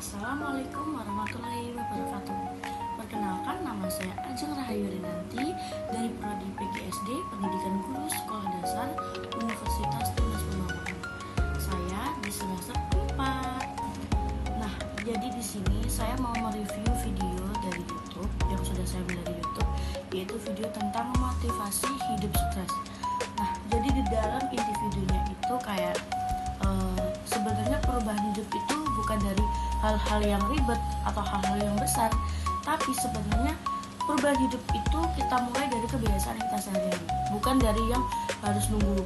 Assalamualaikum warahmatullahi wabarakatuh. Perkenalkan, nama saya Ajeng Rahayu Rinanti dari Prodi PGSD Pendidikan Guru Sekolah Dasar Universitas Tunas Pembangunan. Saya di semester 4. Nah, jadi di sini saya mau mereview video dari YouTube yang sudah saya beli dari YouTube, yaitu video tentang motivasi hidup sukses. Nah, jadi di dalam inti videonya itu kayak sebenarnya perubahan hidup itu bukan dari hal-hal yang ribet atau hal-hal yang besar, tapi sebenarnya perubahan hidup itu kita mulai dari kebiasaan kita sehari-hari, bukan dari yang harus nunggu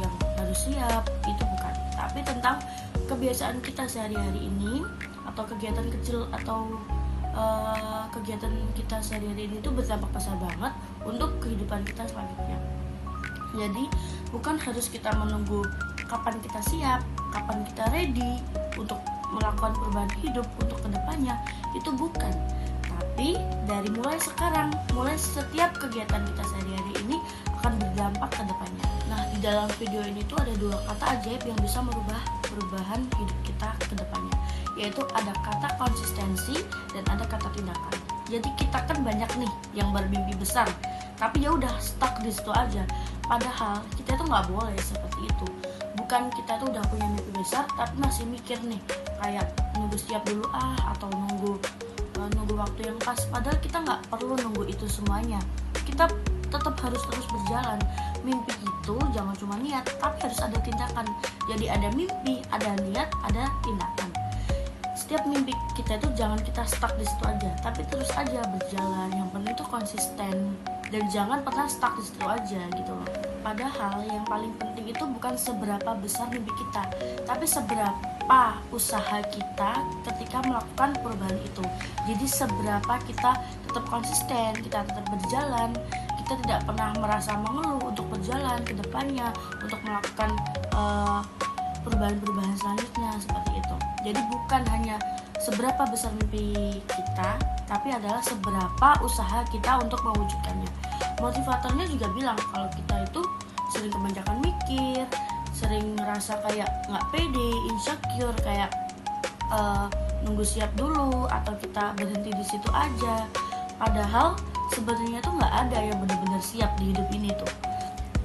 yang harus siap, itu bukan, tapi tentang kebiasaan kita sehari-hari ini atau kegiatan kecil atau kegiatan kita sehari-hari ini itu berdampak besar banget untuk kehidupan kita selanjutnya. Jadi bukan harus kita menunggu kapan kita siap, kapan kita ready untuk melakukan perubahan hidup untuk kedepannya, itu bukan. Tapi dari mulai sekarang, mulai setiap kegiatan kita sehari-hari ini akan berdampak ke depannya. Nah, di dalam video ini tuh ada 2 kata ajaib yang bisa merubah perubahan hidup kita ke depannya, yaitu ada kata konsistensi dan ada kata tindakan. Jadi kita kan banyak nih yang bermimpi besar, tapi ya udah stuck di situ aja. Padahal kita tuh nggak boleh seperti itu. Bukan kita tuh udah punya mimpi besar tapi masih mikir nih kayak nunggu siap dulu atau nunggu waktu yang pas. Padahal kita nggak perlu nunggu itu semuanya. Kita tetap harus terus berjalan. Mimpi itu jangan cuma niat, tapi harus ada tindakan. Jadi ada mimpi, ada niat, ada tindakan. Setiap mimpi kita itu jangan kita stuck di situ aja, tapi terus aja berjalan. Yang penting itu konsisten dan jangan pernah stuck di situ aja gitu loh. Padahal yang paling penting itu bukan seberapa besar mimpi kita, tapi seberapa usaha kita ketika melakukan perubahan itu. Jadi seberapa kita tetap konsisten, kita tetap berjalan, kita tidak pernah merasa mengeluh untuk berjalan ke depannya, untuk melakukan perubahan-perubahan selanjutnya seperti itu. Jadi bukan hanya seberapa besar mimpi kita, tapi adalah seberapa usaha kita untuk mewujudkannya. Motivatornya juga bilang kalau kita itu sering kebanyakan mikir, sering ngerasa kayak nggak pede, insecure, kayak nunggu siap dulu atau kita berhenti di situ aja. Padahal sebenarnya tuh nggak ada yang benar-benar siap di hidup ini tuh.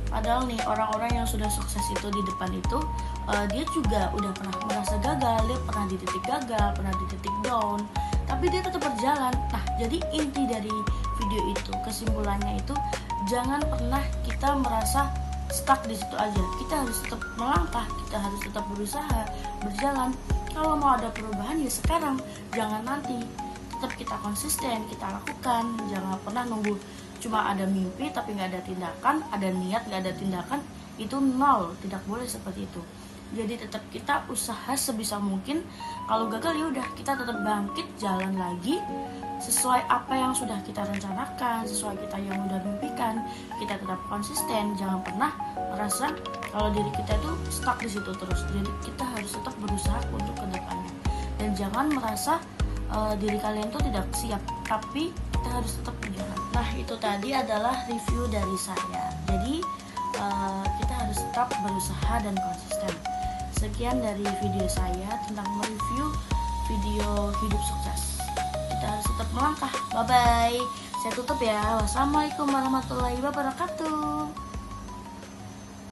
Padahal nih orang-orang yang sudah sukses itu di depan itu dia juga udah pernah merasa gagal, dia pernah di titik gagal, pernah di titik down, tapi dia tetap berjalan. Nah, jadi inti dari video itu, kesimpulannya itu jangan pernah kita merasa stuck di situ aja. Kita harus tetap melangkah, kita harus tetap berusaha, berjalan. Kalau mau ada perubahan ya sekarang, jangan nanti. Tetap kita konsisten, kita lakukan, jangan pernah nunggu cuma ada mimpi tapi nggak ada tindakan, ada niat nggak ada tindakan, itu nol, tidak boleh seperti itu. Jadi tetap kita usaha sebisa mungkin. Kalau gagal ya udah, kita tetap bangkit, jalan lagi sesuai apa yang sudah kita rencanakan, sesuai kita yang udah mimpikan. Kita tetap konsisten, jangan pernah merasa kalau diri kita itu stuck di situ terus. Jadi kita harus tetap berusaha untuk kedepannya, dan jangan merasa diri kalian tuh tidak siap, tapi kita harus tetap berjalan. Nah, itu tadi adalah review dari saya. Jadi kita harus tetap berusaha dan konsisten. Sekian dari video saya tentang mereview video hidup sukses. Kita harus tetap melangkah. Bye bye. Saya tutup ya. Wassalamualaikum warahmatullahi wabarakatuh.